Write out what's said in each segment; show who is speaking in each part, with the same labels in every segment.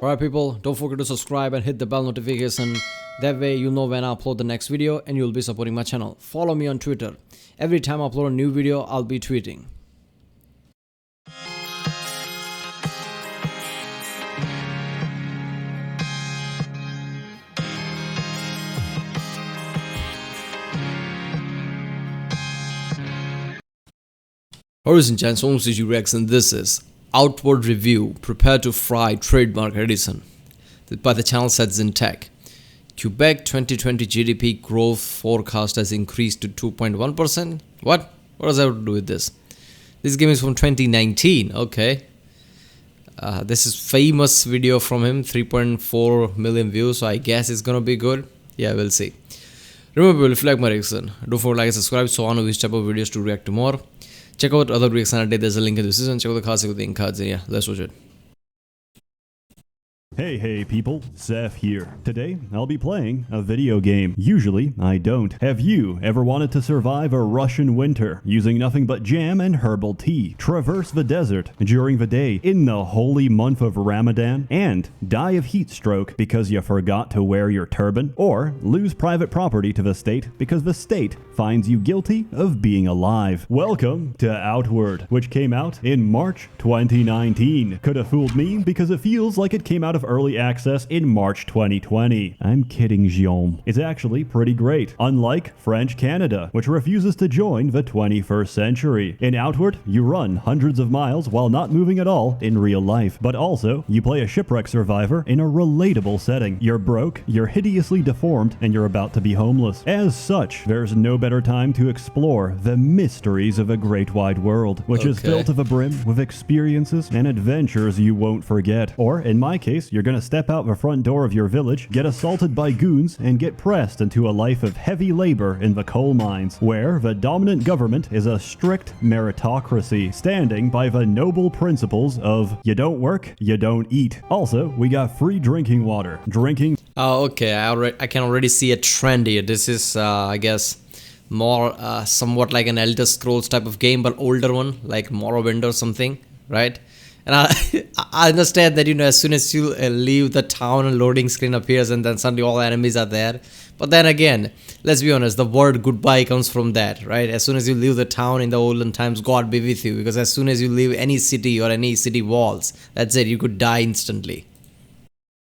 Speaker 1: Alright people, don't forget to subscribe and hit the bell notification. That way you'll know when I upload the next video and you'll be supporting my channel. Follow me on Twitter. Every time I upload a new video, I'll be tweeting. Ladies and gents, CG Rex, and this is Outward Review, Prepare to Fry Trademark Edition by the channel ssethtzeentach. Quebec 2020 GDP growth forecast has increased to 2.1%. What does that have to do with this? This game is from 2019. Okay. This is famous video from him, 3.4 million views, so I guess it's gonna be good. Yeah, we'll see. Remember, if you like my reaction, don't forget to like and subscribe so I know which type of videos to react to more. Check out other reactions I did. There's a link in the description. Check out the cards with the ink cards. Yeah, let's watch it.
Speaker 2: Hey people, Seth here. Today, I'll be playing a video game. Usually, I don't. Have you ever wanted to survive a Russian winter using nothing but jam and herbal tea, traverse the desert during the day in the holy month of Ramadan, and die of heat stroke because you forgot to wear your turban, or lose private property to the state because the state finds you guilty of being alive? Welcome to Outward, which came out in March 2019. Could have fooled me because it feels like it came out of early access in March 2020. I'm kidding, Guillaume. It's actually pretty great, unlike French Canada, which refuses to join the 21st century. In Outward, you run hundreds of miles while not moving at all in real life, but also you play a shipwreck survivor in a relatable setting. You're broke, you're hideously deformed, and you're about to be homeless. As such, there's no better time to explore the mysteries of a great wide world, which is filled to the brim with experiences and adventures you won't forget. Or, in my case, you're gonna step out the front door of your village, get assaulted by goons, and get pressed into a life of heavy labor in the coal mines, where the dominant government is a strict meritocracy, standing by the noble principles of you don't work, you don't eat. Also, we got free drinking water.
Speaker 1: Oh, okay. I can already see a trend here. This is, I guess, more somewhat like an Elder Scrolls type of game, but older one, like Morrowind or something, right? And I understand that, you know, as soon as you leave the town, a loading screen appears and then suddenly all enemies are there. But then again, let's be honest, the word goodbye comes from that, right? As soon as you leave the town in the olden times, God be with you. Because as soon as you leave any city or any city walls, that's it, you could die instantly.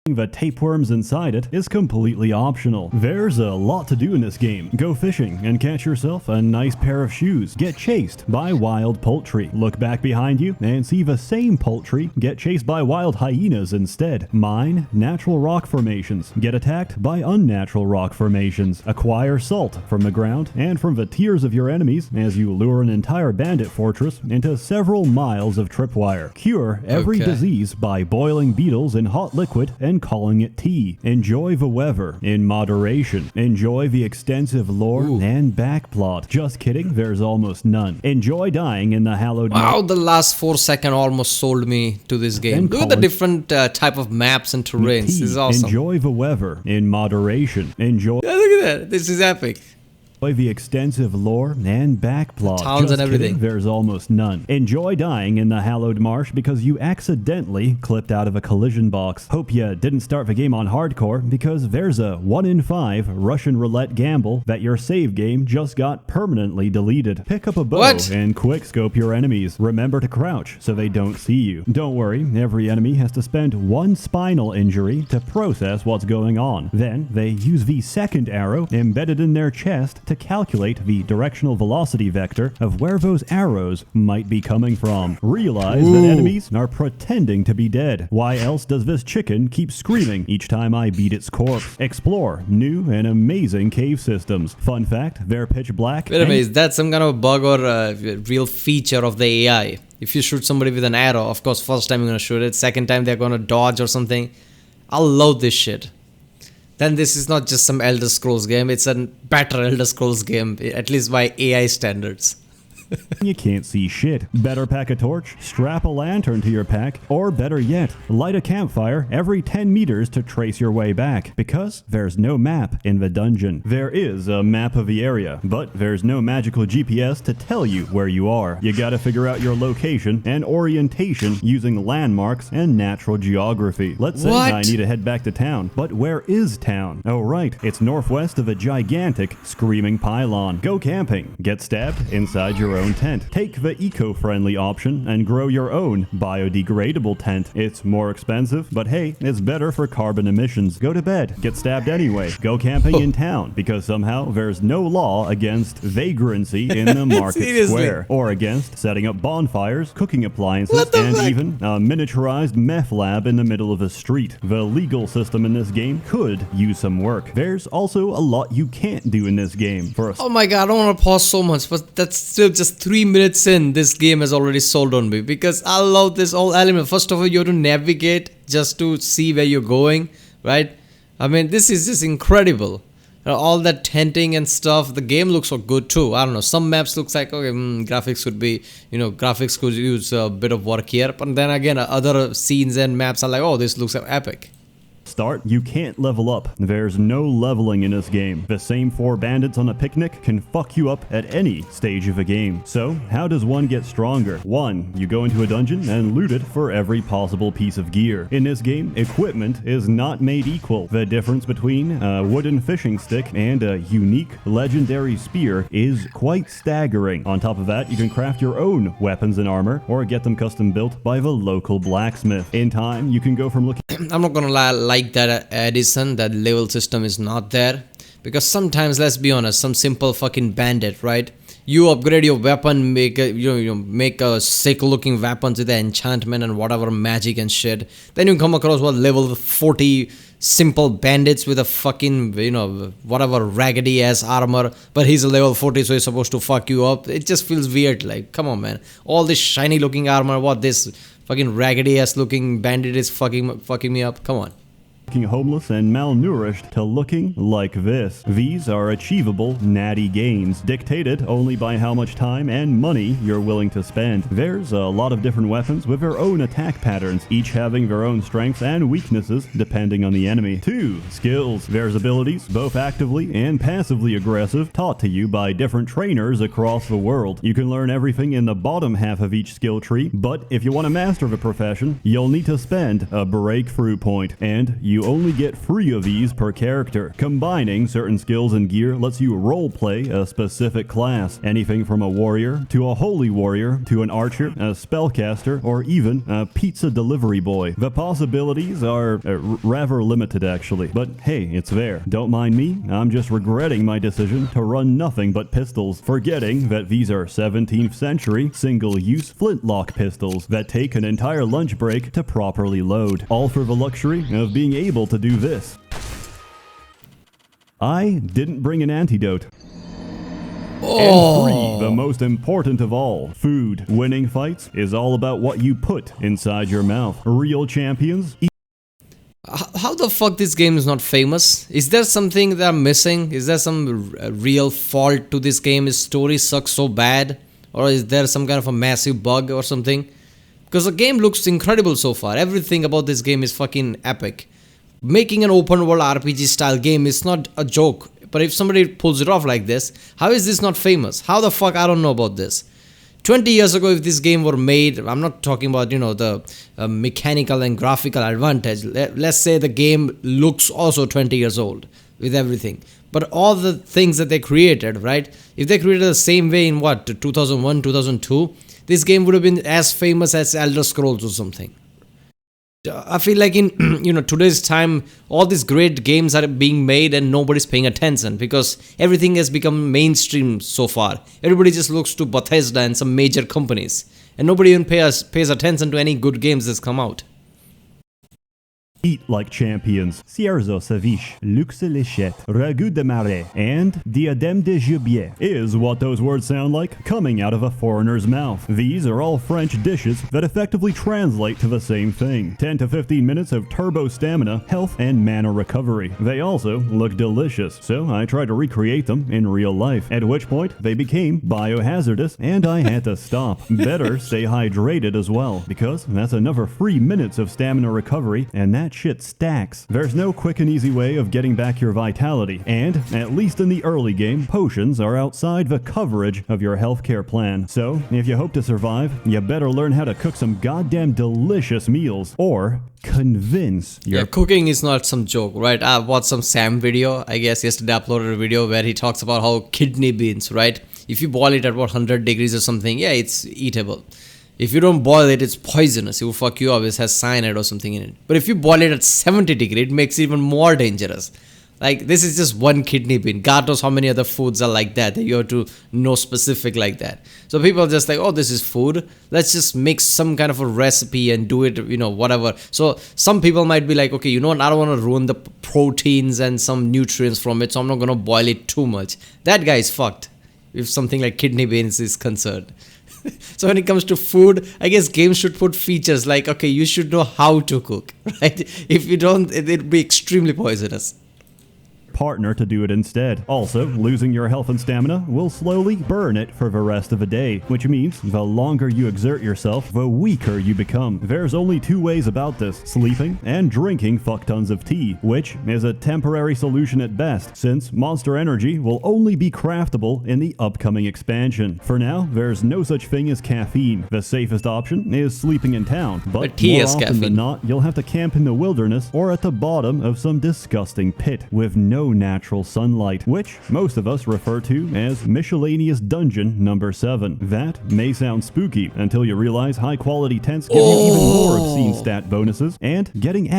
Speaker 2: The tapeworms inside it is completely optional. There's a lot to do in this game. Go fishing and catch yourself a nice pair of shoes. Get chased by wild poultry. Look back behind you and see the same poultry get chased by wild hyenas instead. Mine natural rock formations. Get attacked by unnatural rock formations. Acquire salt from the ground and from the tears of your enemies as you lure an entire bandit fortress into several miles of tripwire. Cure every disease by boiling beetles in hot liquid and calling it tea. Enjoy the weather in moderation. Enjoy the extensive lore and backplot. Just kidding, there's almost none. Enjoy dying in the hallowed...
Speaker 1: Wow, the last 4 seconds almost sold me to this game. Look at the different type of maps and terrains. This is awesome.
Speaker 2: Enjoy the weather in moderation. Enjoy...
Speaker 1: Yeah, look at that. This is epic.
Speaker 2: Enjoy the extensive lore and backplot.
Speaker 1: Towns and everything.
Speaker 2: Kidding, there's almost none. Enjoy dying in the hallowed marsh because you accidentally clipped out of a collision box. Hope you didn't start the game on hardcore because there's a 1 in 5 Russian roulette gamble that your save game just got permanently deleted. Pick up a bow and quickscope your enemies. Remember to crouch so they don't see you. Don't worry, every enemy has to spend 1 spinal injury to process what's going on. Then they use the second arrow embedded in their chest to calculate the directional velocity vector of where those arrows might be coming from. Realize that enemies are pretending to be dead. Why else does this chicken keep screaming each time I beat its corpse? Explore new and amazing cave systems. Fun fact, they're pitch black.
Speaker 1: Wait a minute, is that some kind of bug or a real feature of the AI? If you shoot somebody with an arrow, of course, first time you're gonna shoot it, second time they're gonna dodge or something. I love this shit. Then this is not just some Elder Scrolls game, it's a better Elder Scrolls game, at least by AI standards.
Speaker 2: You can't see shit. Better pack a torch, strap a lantern to your pack, or better yet, light a campfire every 10 meters to trace your way back, because there's no map in the dungeon. There is a map of the area, but there's no magical GPS to tell you where you are. You gotta figure out your location and orientation using landmarks and natural geography. Let's say I need to head back to town, but where is town? Oh right, it's northwest of a gigantic screaming pylon. Go camping, get stabbed inside your own tent. Take the eco-friendly option and grow your own biodegradable tent. It's more expensive, but hey, it's better for carbon emissions. Go to bed, get stabbed anyway. Go camping in town, because somehow there's no law against vagrancy in the market square, or against setting up bonfires, cooking appliances, and even a miniaturized meth lab in the middle of a street. The legal system in this game could use some work. There's also a lot you can't do in this game.
Speaker 1: Oh my god, I don't want to pause so much, but that's still just 3 minutes in. This game has already sold on me, because I love this whole element. First of all, you have to navigate just to see where you're going, right? I mean, this is just incredible. All that tenting and stuff. The game looks so good too. I don't know, some maps looks like, okay, graphics could be, graphics could use a bit of work here, but then again, other scenes and maps are like, oh, this looks epic.
Speaker 2: Start, you can't level up. There's no leveling in this game. The same 4 bandits on a picnic can fuck you up at any stage of a game. So, how does one get stronger? 1. You go into a dungeon and loot it for every possible piece of gear. In this game, equipment is not made equal. The difference between a wooden fishing stick and a unique legendary spear is quite staggering. On top of that, you can craft your own weapons and armor, or get them custom built by the local blacksmith. In time, you can go from looking
Speaker 1: I'm not gonna lie, like that addition, that level system is not there, because sometimes, let's be honest, some simple fucking bandit, right? You upgrade your weapon, make a sick looking weapons with the enchantment and whatever magic and shit. Then you come across level 40 simple bandits with a fucking whatever raggedy ass armor, but he's a level 40, so he's supposed to fuck you up. It just feels weird. Like, come on, man. All this shiny looking armor, what this fucking raggedy ass looking bandit is fucking me up. Come on.
Speaker 2: homeless and malnourished to looking like this. These are achievable natty gains, dictated only by how much time and money you're willing to spend. There's a lot of different weapons with their own attack patterns, each having their own strengths and weaknesses depending on the enemy. 2. Skills. There's abilities, both actively and passively aggressive, taught to you by different trainers across the world. You can learn everything in the bottom half of each skill tree, but if you want to master the profession, you'll need to spend a breakthrough point, and you only get 3 of these per character. Combining certain skills and gear lets you roleplay a specific class, anything from a warrior to a holy warrior to an archer, a spellcaster, or even a pizza delivery boy. The possibilities are rather limited actually, but hey, it's there. Don't mind me, I'm just regretting my decision to run nothing but pistols, forgetting that these are 17th century single-use flintlock pistols that take an entire lunch break to properly load, all for the luxury of being able to do this. I didn't bring an antidote. And 3, the most important of all, food. Winning fights is all about what you put inside your mouth. Real champions.
Speaker 1: How the fuck this game is not famous? Is there something that I'm missing? Is there some real fault to this game? His story sucks so bad? Or is there some kind of a massive bug or something? Because the game looks incredible so far. Everything about this game is fucking epic. Making an open world RPG style game is not a joke. But if somebody pulls it off like this, how is this not famous? How the fuck I don't know about this? 20 years ago, if this game were made, I'm not talking about, the mechanical and graphical advantage. Let's say the game looks also 20 years old with everything. But all the things that they created, right? If they created the same way in 2001, 2002, this game would have been as famous as Elder Scrolls or something. I feel like in today's time, all these great games are being made and nobody's paying attention because everything has become mainstream so far. Everybody just looks to Bethesda and some major companies, and nobody even pays attention to any good games that's come out.
Speaker 2: Eat like champions. Cierzo ceviche, luxe léchette, ragout de marais, and diadème de gibier is what those words sound like coming out of a foreigner's mouth. These are all French dishes that effectively translate to the same thing. 10 to 15 minutes of turbo stamina, health, and mana recovery. They also look delicious, so I tried to recreate them in real life, at which point they became biohazardous and I had to stop. Better stay hydrated as well, because that's another 3 minutes of stamina recovery, and that shit stacks. There's no quick and easy way of getting back your vitality, and at least in the early game, potions are outside the coverage of your healthcare plan. So, if you hope to survive, you better learn how to cook some goddamn delicious meals, or convince your...
Speaker 1: Yeah, cooking is not some joke, right? I watched some Sam video, I guess yesterday I uploaded a video where he talks about how kidney beans, right? If you boil it at what, 100 degrees or something, yeah, it's eatable. If you don't boil it, it's poisonous. It will fuck you up. It has cyanide or something in it. But if you boil it at 70 degrees, it makes it even more dangerous. Like, this is just one kidney bean. God knows how many other foods are like that you have to know specific like that. So people are just like, oh, this is food. Let's just make some kind of a recipe and do it, whatever. So some people might be like, okay, you know what? I don't want to ruin the proteins and some nutrients from it, so I'm not going to boil it too much. That guy is fucked if something like kidney beans is concerned. So when it comes to food, I guess games should put features like, okay, you should know how to cook, right? If you don't, it'll be extremely poisonous.
Speaker 2: Partner to do it instead. Also, losing your health and stamina will slowly burn it for the rest of the day, which means the longer you exert yourself, the weaker you become. There's only two ways about this: sleeping and drinking fuck tons of tea, which is a temporary solution at best, since Monster Energy will only be craftable in the upcoming expansion. For now, there's no such thing as caffeine. The safest option is sleeping in town, but
Speaker 1: tea
Speaker 2: more
Speaker 1: is
Speaker 2: often
Speaker 1: caffeine.
Speaker 2: than not, you'll have to camp in the wilderness or at the bottom of some disgusting pit with no natural sunlight, which most of us refer to as miscellaneous dungeon number 7. That may sound spooky until you realize high quality tents give you even more obscene stat bonuses, and getting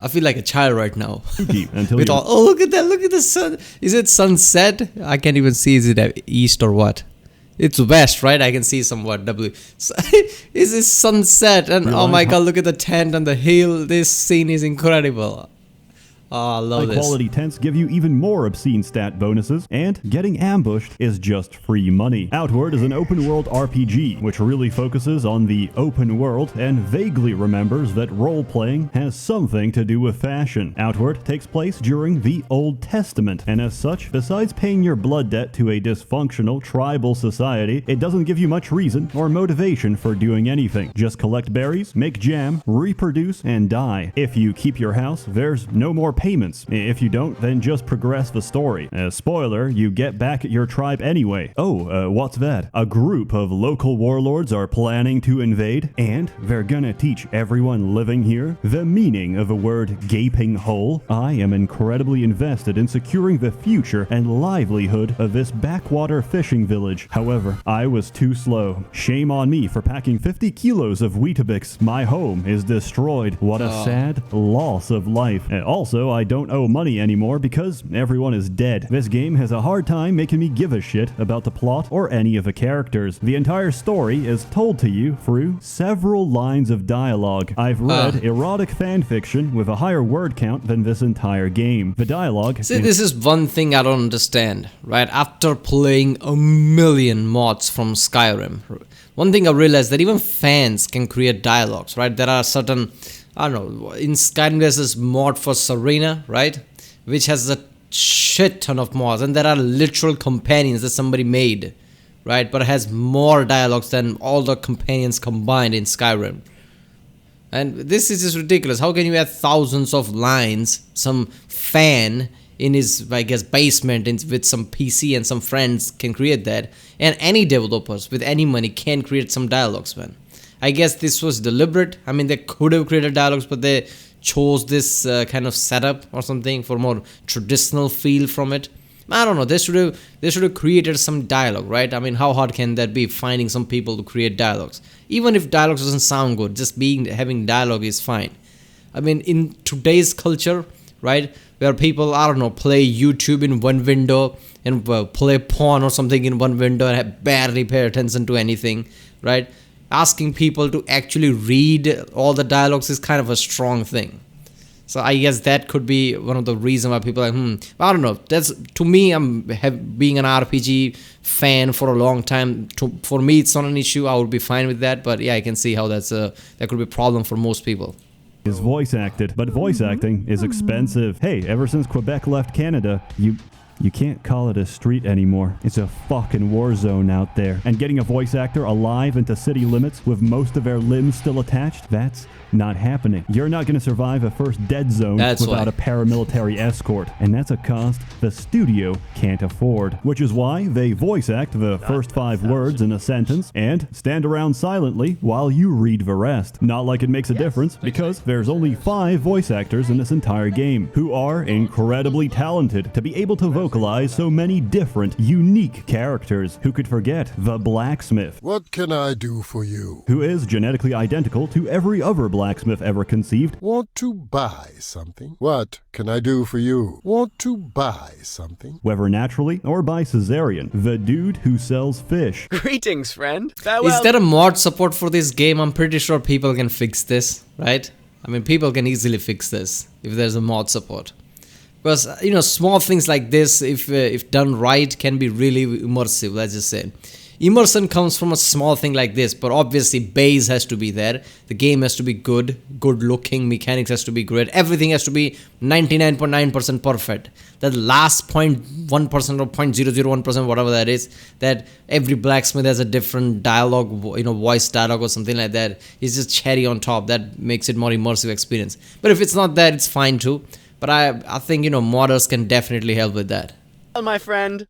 Speaker 1: I feel like a child right now.
Speaker 2: spooky until
Speaker 1: With
Speaker 2: you...
Speaker 1: all, oh, look at that, look at the sun. Is it sunset? I can't even see, is it east or what? It's west, right? I can see somewhat W. Is it sunset? And oh my god, look at the tent and the hill. This scene is incredible. Oh, I love this.
Speaker 2: High quality tents give you even more obscene stat bonuses, and getting ambushed is just free money. Outward is an open world RPG, which really focuses on the open world and vaguely remembers that role-playing has something to do with fashion. Outward takes place during the Old Testament, and as such, besides paying your blood debt to a dysfunctional tribal society, it doesn't give you much reason or motivation for doing anything. Just collect berries, make jam, reproduce, and die. If you keep your house, there's no more payments. If you don't, then just progress the story. Spoiler, you get back at your tribe anyway. Oh, what's that? A group of local warlords are planning to invade, and they're gonna teach everyone living here the meaning of the word gaping hole. I am incredibly invested in securing the future and livelihood of this backwater fishing village. However, I was too slow. Shame on me for packing 50 kilos of Weetabix. My home is destroyed. What a sad loss of life. Also, I don't owe money anymore because everyone is dead. This game has a hard time making me give a shit about the plot or any of the characters. The entire story is told to you through several lines of dialogue. I've read erotic fanfiction with a higher word count than this entire game. The dialogue...
Speaker 1: See, this is one thing I don't understand, right? After playing a million mods from Skyrim, one thing I realized that even fans can create dialogues, right? There are certain... I don't know, in Skyrim there's this mod for Serena, right? Which has a shit ton of mods, and there are literal companions that somebody made, right? But it has more dialogues than all the companions combined in Skyrim. And this is just ridiculous. How can you have thousands of lines, some fan in his, I guess, basement with some PC and some friends can create that, and any developers with any money can create some dialogues, man. I guess this was deliberate. I mean, they could have created dialogues, but they chose this kind of setup or something for more traditional feel from it. I don't know. They should have created some dialogue, right? I mean, how hard can that be? Finding some people to create dialogues, even if dialogues doesn't sound good, just having dialogue is fine. I mean, in today's culture, right, where people, I don't know, play YouTube in one window and play porn or something in one window and barely pay attention to anything, right? asking people to actually read all the dialogues is kind of a strong thing. So I guess that could be one of the reasons why people are like, I don't know. That's, to me, being an RPG fan for a long time. For me, it's not an issue. I would be fine with that. But yeah, I can see how that could be a problem for most people.
Speaker 2: Is voice acted, but voice acting is expensive. Hey, ever since Quebec left Canada, you can't call it a street anymore. It's a fucking war zone out there. And getting a voice actor alive into city limits with most of their limbs still attached, that's not happening. You're not going to survive a first dead zone without a paramilitary escort. And that's a cost the studio can't afford. Which is why they voice act the first 5 words in a sentence and stand around silently while you read the rest. Not like it makes a difference, because there's only 5 voice actors in this entire game who are incredibly talented to be able to vocalize so many different, unique characters. Who could forget the blacksmith?
Speaker 3: What can I do for you?
Speaker 2: Who is genetically identical to every other blacksmith ever conceived.
Speaker 3: Want to buy something? What can I do for you? Want to buy something?
Speaker 2: Whether naturally or by cesarean, the dude who sells fish.
Speaker 4: Greetings, friend.
Speaker 1: Is there a mod support for this game? I'm pretty sure people can fix this, right? I mean, people can easily fix this if there's a mod support. Because, small things like this, if done right, can be really immersive, let's just say. Immersion comes from a small thing like this, but obviously base has to be there. The game has to be good looking, mechanics has to be great, everything has to be 99.9% perfect. That last 0.1% or 0.001%, whatever that is, that every blacksmith has a different dialogue, voice dialogue or something like that, is just cherry on top. That makes it more immersive experience. But if it's not that, it's fine too. But I think, modders can definitely help with that.
Speaker 4: Well, my friend.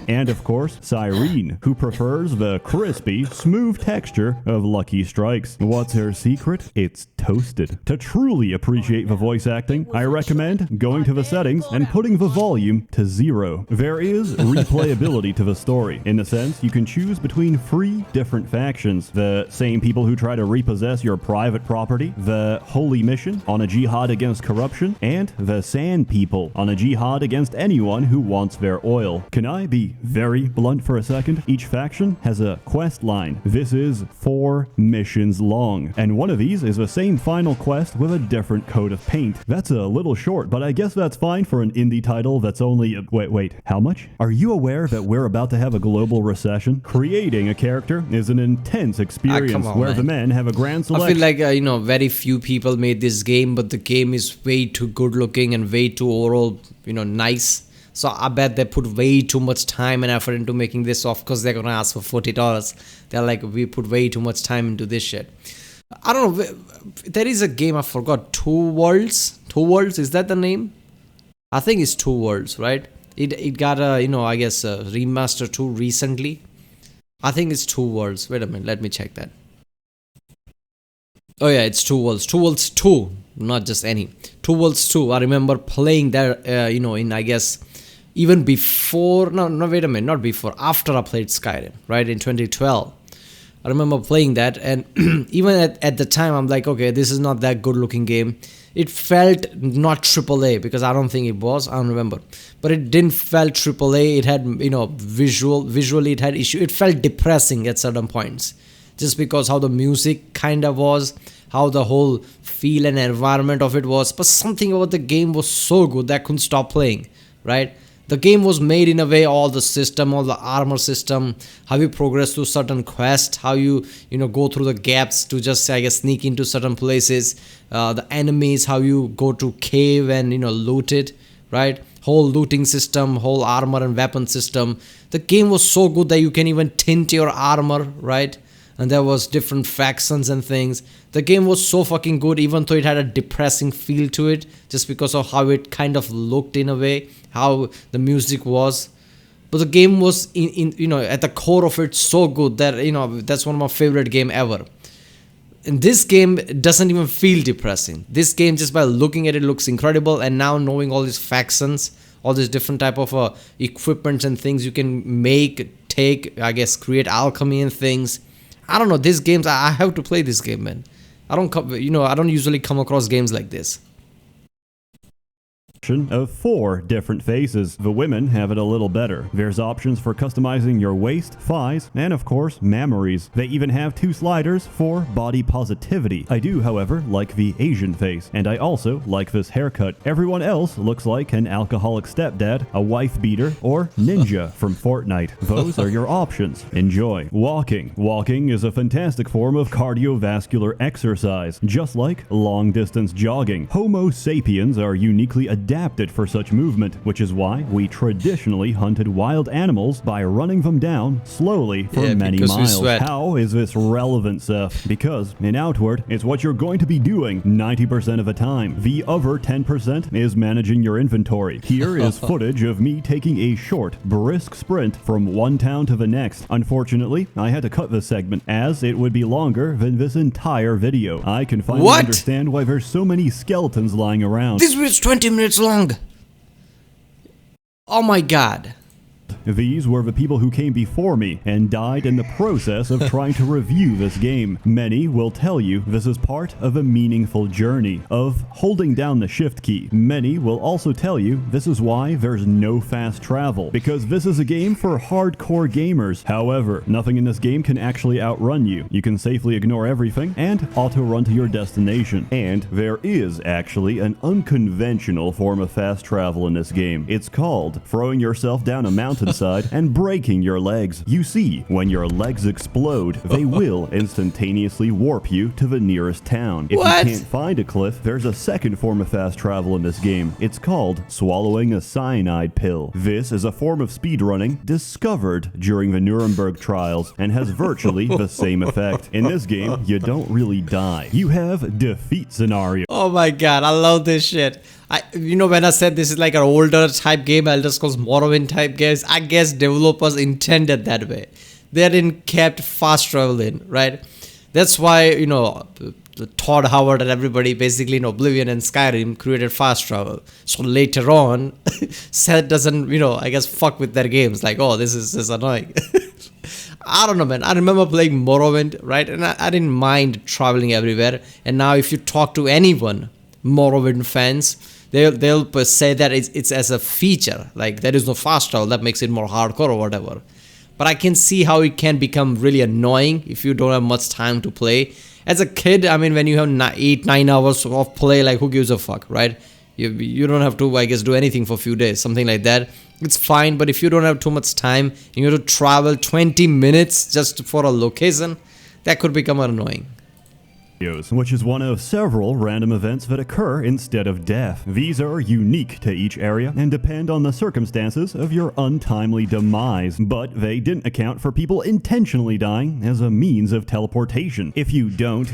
Speaker 2: And of course, Cyrene, who prefers the crispy, smooth texture of Lucky Strikes. What's her secret? It's toasted. To truly appreciate the voice acting, I recommend going to the settings and putting the volume to 0. There is replayability to the story, in the sense you can choose between 3 different factions. The same people who try to repossess your private property, the Holy Mission on a jihad against corruption, and the Sand People on a jihad against anyone who wants their oil. Can I be very blunt for a second? Each faction has a quest line. This is 4 missions long, and one of these is the same final quest with a different coat of paint. That's a little short, but I guess that's fine for an indie title that's only... Wait, how much? Are you aware that we're about to have a global recession? Creating a character is an intense experience where the men have a grand selection.
Speaker 1: I feel like, very few people made this game, but the game is way too good looking and way too overall, nice. So I bet they put way too much time and effort into making this. Of course, they're going to ask for $40. They're like, we put way too much time into this shit. I don't know. There is a game, I forgot. Two Worlds? Two Worlds, is that the name? I think it's Two Worlds, right? It got a, I guess, a remaster too recently. I think it's Two Worlds. Wait a minute, let me check that. Oh yeah, it's Two Worlds. Two Worlds 2, not just any. Two Worlds 2. I remember playing that, in, I guess... Even before, no, wait a minute, not before, after I played Skyrim, right, in 2012. I remember playing that, and even at the time, I'm like, okay, this is not that good looking game. It felt not AAA, because I don't think it was, I don't remember. But it didn't felt AAA, it had, visually it had issue. It felt depressing at certain points, just because how the music kind of was, how the whole feel and environment of it was. But something about the game was so good that I couldn't stop playing, right? The game was made in a way, all the system, all the armor system, how you progress through certain quests, how you, go through the gaps to just, I guess, sneak into certain places, the enemies, how you go to cave and, loot it, right? Whole looting system, whole armor and weapon system. The game was so good that you can even tint your armor, right? And there was different factions and things. The game was so fucking good, even though it had a depressing feel to it, just because of how it kind of looked in a way, how the music was. But the game was, at the core of it, so good that, that's one of my favorite game ever. And this game doesn't even feel depressing. This game, just by looking at it, looks incredible. And now knowing all these factions, all these different type of equipments and things you can take, I guess, create alchemy and things. I don't know, these games, I have to play this game, man. I don't usually come across games like this.
Speaker 2: option of 4 different faces. The women have it a little better. There's options for customizing your waist, thighs, and of course, mammaries. They even have 2 sliders for body positivity. I do, however, like the Asian face, and I also like this haircut. Everyone else looks like an alcoholic stepdad, a wife beater, or ninja from Fortnite. Those are your options. Enjoy. Walking. Walking is a fantastic form of cardiovascular exercise, just like long-distance jogging. Homo sapiens are uniquely adapted for such movement, which is why we traditionally hunted wild animals by running them down slowly for many miles. How is this relevant, Seth? Because in Outward, it's what you're going to be doing 90% of the time. The other 10% is managing your inventory. Here is footage of me taking a short, brisk sprint from one town to the next. Unfortunately, I had to cut this segment, as it would be longer than this entire video. I can finally understand why there's so many skeletons lying around.
Speaker 1: This was 20 minutes long. Oh my god.
Speaker 2: These were the people who came before me and died in the process of trying to review this game. Many will tell you this is part of a meaningful journey of holding down the shift key. Many will also tell you this is why there's no fast travel, because this is a game for hardcore gamers. However, nothing in this game can actually outrun you. You can safely ignore everything and auto-run to your destination. And there is actually an unconventional form of fast travel in this game. It's called throwing yourself down a mountainside and breaking your legs. You see, when your legs explode, they will instantaneously warp you to the nearest town. If you can't find a cliff, there's a second form of fast travel in this game. It's called swallowing a cyanide pill. This is a form of speedrunning discovered during the Nuremberg trials and has virtually the same effect. In this game, you don't really die. You have defeat scenario.
Speaker 1: Oh my god, I love this shit. When I said this is like an older type game, Elder Scrolls Morrowind type games, I guess developers intended that way. They didn't kept fast travel in, right? That's why, Todd Howard and everybody basically in Oblivion and Skyrim created fast travel. So later on, Seth doesn't, I guess fuck with their games. Like, oh, this is annoying. I don't know, man. I remember playing Morrowind, right? And I didn't mind traveling everywhere. And now if you talk to anyone, Morrowind fans, they'll say that it's as a feature, like there is no fast travel that makes it more hardcore or whatever. But I can see how it can become really annoying if you don't have much time to play. As a kid, when you have 8-9 hours of play, like who gives a fuck, right? You don't have to, I guess, do anything for a few days, something like that. It's fine, but if you don't have too much time and you have to travel 20 minutes just for a location, that could become annoying.
Speaker 2: Which is one of several random events that occur instead of death. These are unique to each area and depend on the circumstances of your untimely demise, but they didn't account for people intentionally dying as a means of teleportation. If you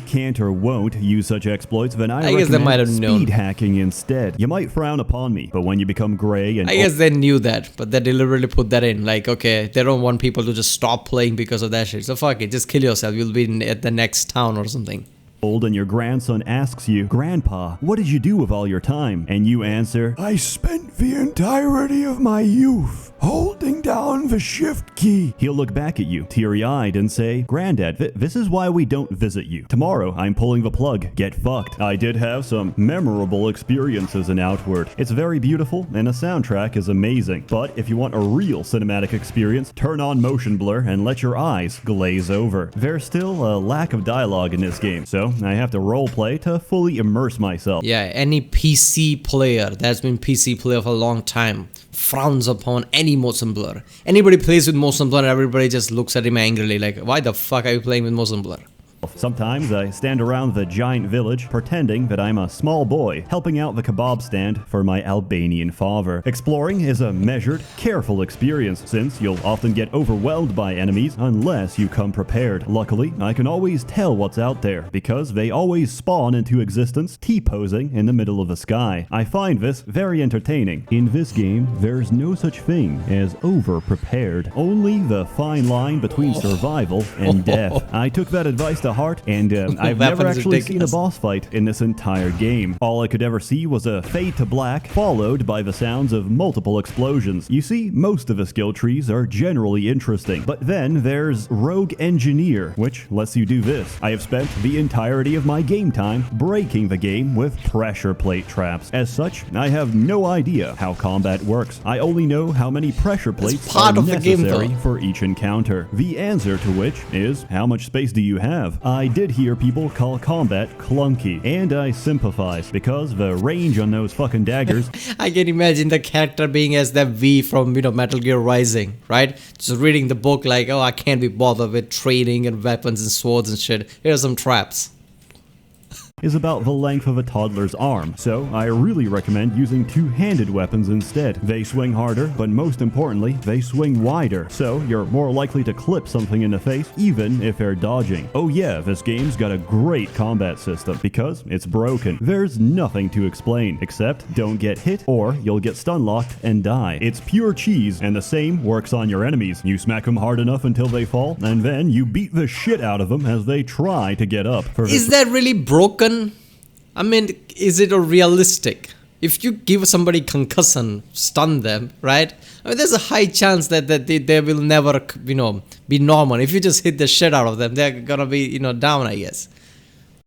Speaker 2: can't or won't use such exploits, then I
Speaker 1: guess they might have
Speaker 2: speed hacking instead. You might frown upon me, but when you become gray and...
Speaker 1: I guess they knew that, but they deliberately put that in. Like, okay, they don't want people to just stop playing because of that shit. So fuck it, just kill yourself. You'll be at the next town or something.
Speaker 2: And your grandson asks you, "Grandpa, what did you do with all your time?" And you answer,
Speaker 5: "I spent the entirety of my youth holding down the shift key."
Speaker 2: He'll look back at you, teary-eyed, and say, "Granddad, this is why we don't visit you. Tomorrow, I'm pulling the plug. Get fucked." I did have some memorable experiences in Outward. It's very beautiful, and the soundtrack is amazing. But if you want a real cinematic experience, turn on motion blur and let your eyes glaze over. There's still a lack of dialogue in this game, so I have to roleplay to fully immerse myself.
Speaker 1: Yeah, any PC player that's been PC player for a long time frowns upon any motion blur. Anybody plays with motion blur and everybody just looks at him angrily like, why the fuck are you playing with motion blur?
Speaker 2: Sometimes I stand around the giant village pretending that I'm a small boy helping out the kebab stand for my Albanian father. Exploring is a measured, careful experience since you'll often get overwhelmed by enemies unless you come prepared. Luckily, I can always tell what's out there because they always spawn into existence T-posing in the middle of the sky. I find this very entertaining. In this game, there's no such thing as over-prepared, only the fine line between survival and death. I took that advice to heart, and I've never
Speaker 1: Weapon is
Speaker 2: actually seen a
Speaker 1: ridiculous.
Speaker 2: boss fight in this entire game. All I could ever see was a fade to black, followed by the sounds of multiple explosions. You see, most of the skill trees are generally interesting, but then there's Rogue Engineer, which lets you do this. I have spent the entirety of my game time breaking the game with pressure plate traps. As such, I have no idea how combat works. I only know how many pressure plates
Speaker 1: part
Speaker 2: are
Speaker 1: of the game,
Speaker 2: necessary
Speaker 1: though.
Speaker 2: for each encounter. The answer to which is, how much space do you have? I did hear people call combat clunky, and I sympathize, because the range on those fucking daggers
Speaker 1: I can imagine the character being as that V from Metal Gear Rising, right? Just reading the book like, oh, I can't be bothered with training and weapons and swords and shit. Here's some traps.
Speaker 2: is about the length of a toddler's arm, so I really recommend using two-handed weapons instead. They swing harder, but most importantly, they swing wider, so you're more likely to clip something in the face, even if they're dodging. Oh yeah, this game's got a great combat system, because it's broken. There's nothing to explain, except don't get hit, or you'll get stun-locked and die. It's pure cheese, and the same works on your enemies. You smack them hard enough until they fall, and then you beat the shit out of them as they try to get up. For
Speaker 1: Is that really broken? I mean, is it realistic? If you give somebody concussion, stun them, right? I mean, there's a high chance that they will never, be normal. If you just hit the shit out of them, they're gonna be, down, I guess.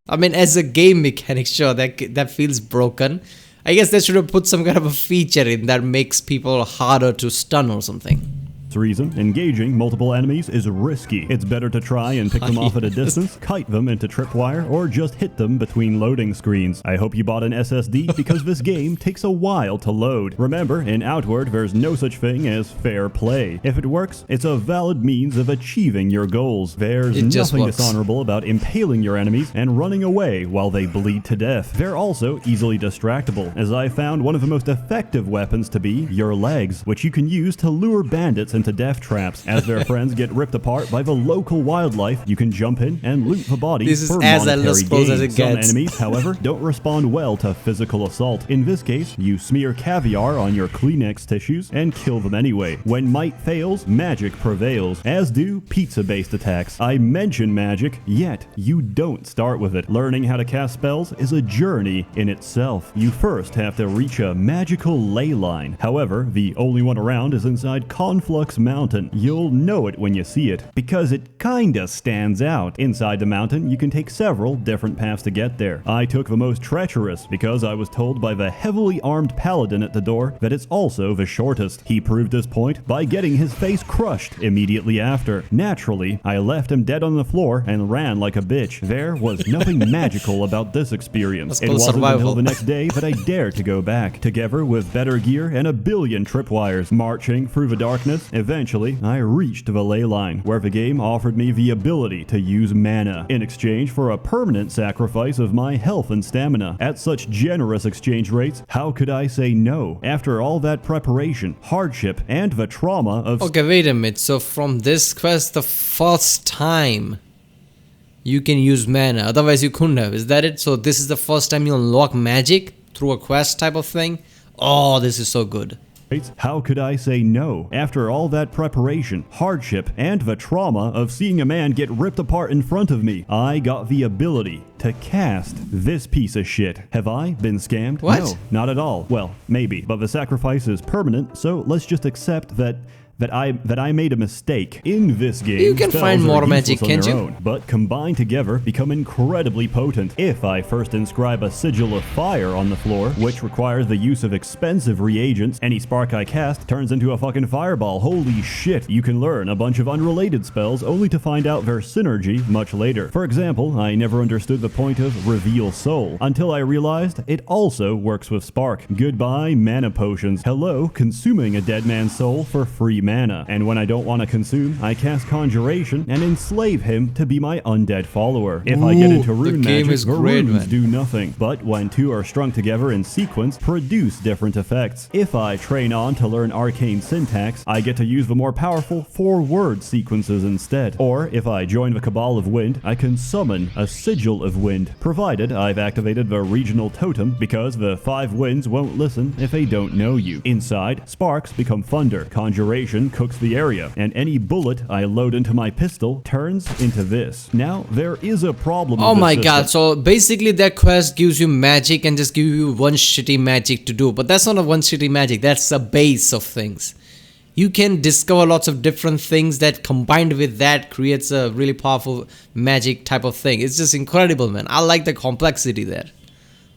Speaker 1: I mean, as a game mechanic, sure, that feels broken. I guess they should have put some kind of a feature in that makes people harder to stun or something.
Speaker 2: reason, engaging multiple enemies is risky. It's better to try and pick them off at a distance, kite them into tripwire, or just hit them between loading screens. I hope you bought an SSD because this game takes a while to load. Remember, in Outward, there's no such thing as fair play. If it works, it's a valid means of achieving your goals. There's nothing dishonorable about impaling your enemies and running away while they bleed to death. They're also easily distractible, as I found one of the most effective weapons to be your legs, which you can use to lure bandits into death traps. As their friends get ripped apart by the local wildlife, you can jump in and loot the body for monetary gain. Some enemies, however, don't respond well to physical assault. In this case, you smear caviar on your Kleenex tissues and kill them anyway. When might fails, magic prevails, as do pizza-based attacks. I mention magic, yet you don't start with it. Learning how to cast spells is a journey in itself. You first have to reach a magical ley line. However, the only one around is inside Conflux Mountain. You'll know it when you see it, because it kinda stands out. Inside the mountain, you can take several different paths to get there. I took the most treacherous, because I was told by the heavily armed paladin at the door that it's also the shortest. He proved this point by getting his face crushed immediately after. Naturally, I left him dead on the floor and ran like a bitch. There was nothing magical about this experience. It wasn't until the next day that I dared to go back, together with better gear and a billion tripwires. Marching through the darkness, eventually I reached the ley line, where the game offered me the ability to use mana, in exchange for a permanent sacrifice of my health and stamina. At such generous exchange rates, how could I say no? After all that preparation, hardship, and the trauma of...
Speaker 1: Okay, wait a minute. So from this quest, the first time you can use mana, otherwise you couldn't have. Is that it? So this is the first time you unlock magic through a quest type of thing? Oh, this is so good.
Speaker 2: How could I say no? After all that preparation, hardship, and the trauma of seeing a man get ripped apart in front of me, I got the ability to cast this piece of shit. Have I been scammed?
Speaker 1: What?
Speaker 2: No, not at all. Well, maybe, but the sacrifice is permanent, so let's just accept that I made a mistake. In this game,
Speaker 1: you can find more magic, can't you?
Speaker 2: Own, but combined together become incredibly potent. If I first inscribe a sigil of fire on the floor, which requires the use of expensive reagents, any spark I cast turns into a fucking fireball. Holy shit, you can learn a bunch of unrelated spells only to find out their synergy much later. For example, I never understood the point of Reveal Soul until I realized it also works with spark. Goodbye mana potions. Hello, consuming a dead man's soul for free mana. And when I don't want to consume, I cast Conjuration and enslave him to be my undead follower. If I get into rune magic, the runes do nothing, but when two are strung together in sequence, produce different effects. If I train on to learn arcane syntax, I get to use the more powerful 4-word sequences instead. Or if I join the Cabal of Wind, I can summon a Sigil of Wind, provided I've activated the regional totem, because the 5 winds won't listen if they don't know you. Inside, sparks become thunder, conjuration explosion cooks the area, and any bullet I load into my pistol turns into this. Now, there is a problem
Speaker 1: Oh
Speaker 2: with
Speaker 1: my
Speaker 2: this
Speaker 1: god,
Speaker 2: system.
Speaker 1: so basically that quest gives you magic and just give you one shitty magic to do. But that's not a one shitty magic, that's the base of things. You can discover lots of different things that combined with that creates a really powerful magic type of thing. It's just incredible, man. I like the complexity there.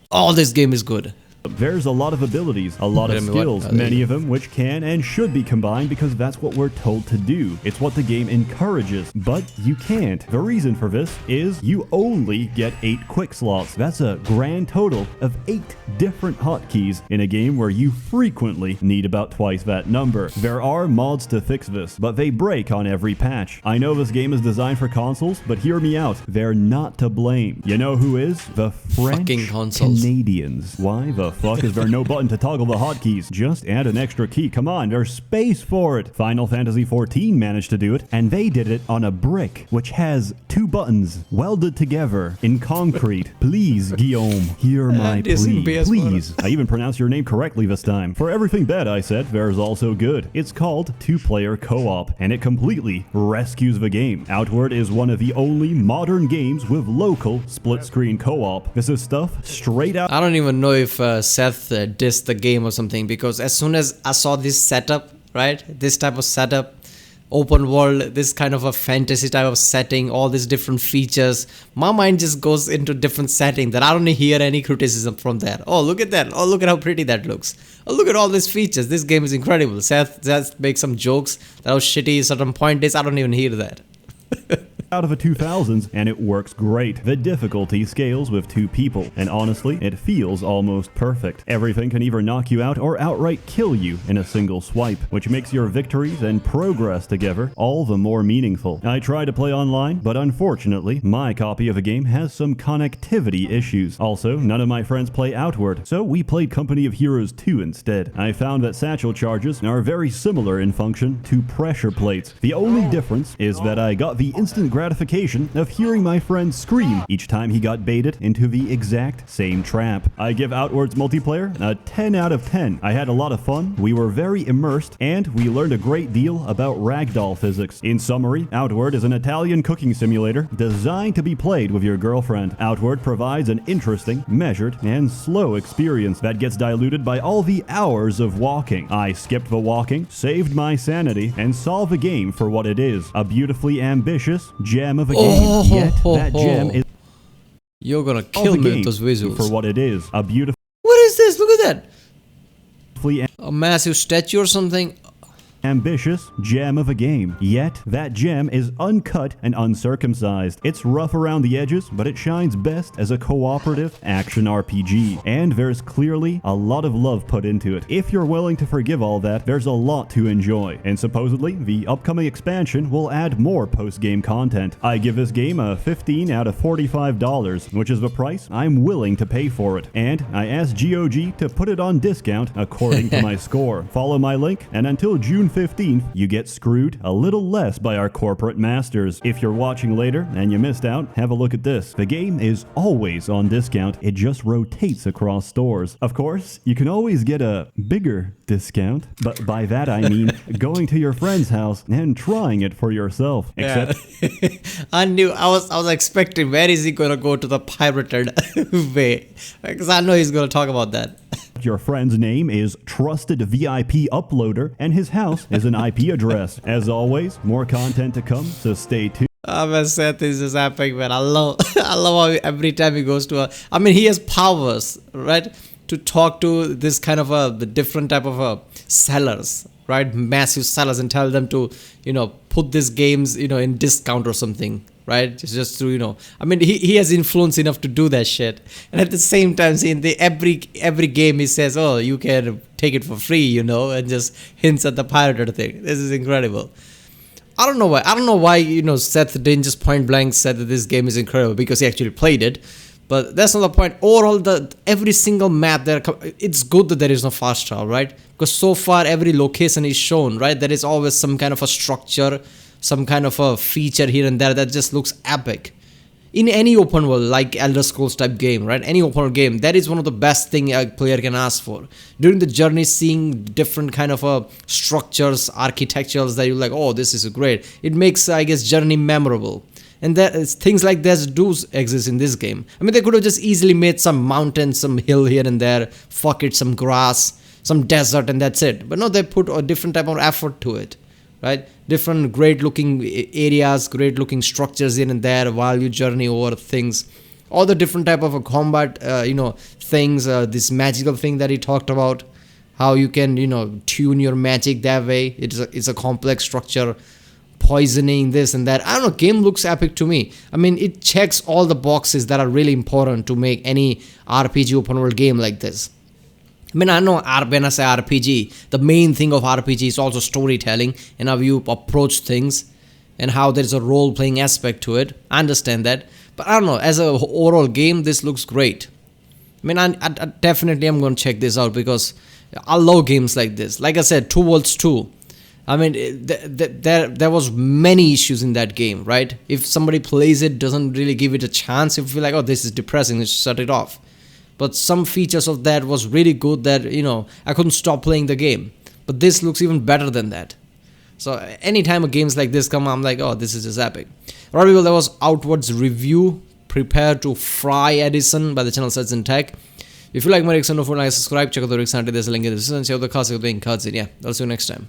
Speaker 1: Oh, this game is good.
Speaker 2: There's a lot of abilities, a lot of
Speaker 1: Wait a minute, what?
Speaker 2: skills, many of them which can and should be combined because that's what we're told to do. It's what the game encourages, but you can't. The reason for this is you only get 8 quick slots. That's a grand total of 8 different hotkeys in a game where you frequently need about twice that number. There are mods to fix this, but they break on every patch. I know this game is designed for consoles, but hear me out. They're not to blame. You know who is? The French
Speaker 1: Fucking consoles.
Speaker 2: Canadians. Why the fuck is there no button to toggle the hotkeys? Just add an extra key. Come on, there's space for it. Final Fantasy XIV managed to do it, and they did it on a brick, which has 2 buttons welded together in concrete. Please, Guillaume, hear my
Speaker 1: This in
Speaker 2: plea.
Speaker 1: PS4.
Speaker 2: Please. I even pronounced your name correctly this time. For everything bad I said, there's also good. It's called 2-player co-op, and it completely rescues the game. Outward is one of the only modern games with local split-screen co-op. This is stuff straight out
Speaker 1: I don't even know if Seth dissed the game or something, because as soon as I saw this setup, right, this type of setup, open world, this kind of a fantasy type of setting, all these different features, my mind just goes into different setting that I don't hear any criticism from there. Oh, look at that. Oh, look at how pretty that looks. Oh, look at all these features. This game is incredible. Seth makes some jokes that how shitty a certain point is. I don't even hear that.
Speaker 2: out of the 2000s, and it works great. The difficulty scales with 2 people, and honestly, it feels almost perfect. Everything can either knock you out or outright kill you in a single swipe, which makes your victories and progress together all the more meaningful. I tried to play online, but unfortunately, my copy of the game has some connectivity issues. Also, none of my friends play Outward, so we played Company of Heroes 2 instead. I found that satchel charges are very similar in function to pressure plates. The only difference is that I got the instant gratification of hearing my friend scream each time he got baited into the exact same trap. I give Outward's multiplayer a 10 out of 10. I had a lot of fun, we were very immersed, and we learned a great deal about ragdoll physics. In summary, Outward is an Italian cooking simulator designed to be played with your girlfriend. Outward provides an interesting, measured, and slow experience that gets diluted by all the hours of walking. I skipped the walking, saved my sanity, and saw the game for what it is. A beautifully ambitious gem of a game. Yet that gem is
Speaker 1: You're gonna kill me with those visuals.
Speaker 2: for what it is. A beautifully
Speaker 1: What is this? Look at that. A massive statue or something.
Speaker 2: ambitious gem of a game. Yet, that gem is uncut and uncircumcised. It's rough around the edges, but it shines best as a cooperative action RPG. And there's clearly a lot of love put into it. If you're willing to forgive all that, there's a lot to enjoy. And supposedly, the upcoming expansion will add more post-game content. I give this game a 15 out of $45, which is the price I'm willing to pay for it. And I asked GOG to put it on discount according to my score. Follow my link, and until June 15th, you get screwed a little less by our corporate masters. If you're watching later and you missed out, have a look at this. The game is always on discount. It just rotates across stores. Of course, you can always get a bigger discount, but by that I mean going to your friend's house and trying it for yourself. Except
Speaker 1: I was expecting where is he gonna go to the pirated way, because I know he's gonna talk about that.
Speaker 2: your friend's name is Trusted VIP Uploader, and his house is an IP address. As always, more content to come, so stay tuned.
Speaker 1: Man, Seth is just epic, man. I love how every time he goes to he has powers, right? To talk to this kind of the different type of sellers, right? Massive sellers, and tell them to, put these games, in discount or something, right? Just to, he has influence enough to do that shit. And at the same time, in every game he says, oh, you can take it for free, and just hints at the pirated thing. This is incredible. I don't know why, Seth didn't just point blank said that this game is incredible, because he actually played it. But that's not the point. Overall, every single map it's good that there is no fast travel, right? Because so far every location is shown, right? There is always some kind of a structure, some kind of a feature here and there that just looks epic. in any open world like Elder Scrolls type game, right? Any open world game, that is one of the best thing a player can ask for. During the journey, seeing different kind of structures, architectures that you're like, oh, this is great. It makes, I guess, journey memorable. And that is, things like this do exist in this game. I mean, they could have just easily made some mountain, some hill here and there, fuck it, some grass, some desert, and that's it. But no, they put a different type of effort to it, right? Different great looking areas, great looking structures here and there while you journey over things. All the different type of combat, things, this magical thing that he talked about, how you can, tune your magic that way. It's a complex structure, poisoning, this and that. I don't know, game looks epic to me. I mean, it checks all the boxes that are really important to make any RPG open world game like this. I mean, I know when I say RPG, the main thing of RPG is also storytelling and how you approach things and how there's a role-playing aspect to it. I understand that. But I don't know, as an overall game, this looks great. I mean, I definitely am going to check this out because I love games like this. Like I said, 2 Worlds 2. I mean, there was many issues in that game, right? If somebody plays it, doesn't really give it a chance, if you feel like, oh, this is depressing, let's shut it off. But some features of that was really good that, I couldn't stop playing the game. But this looks even better than that. So anytime a games like this come, I'm like, oh, this is just epic. Alright, people, that was Outward's review. Prepare to Fry Edison by the channel ssethtzeentach. If you like my reaction, don't forget to subscribe, check out the reaction, there's a link in the description, see how the classic thing cuts in. Yeah, I'll see you next time.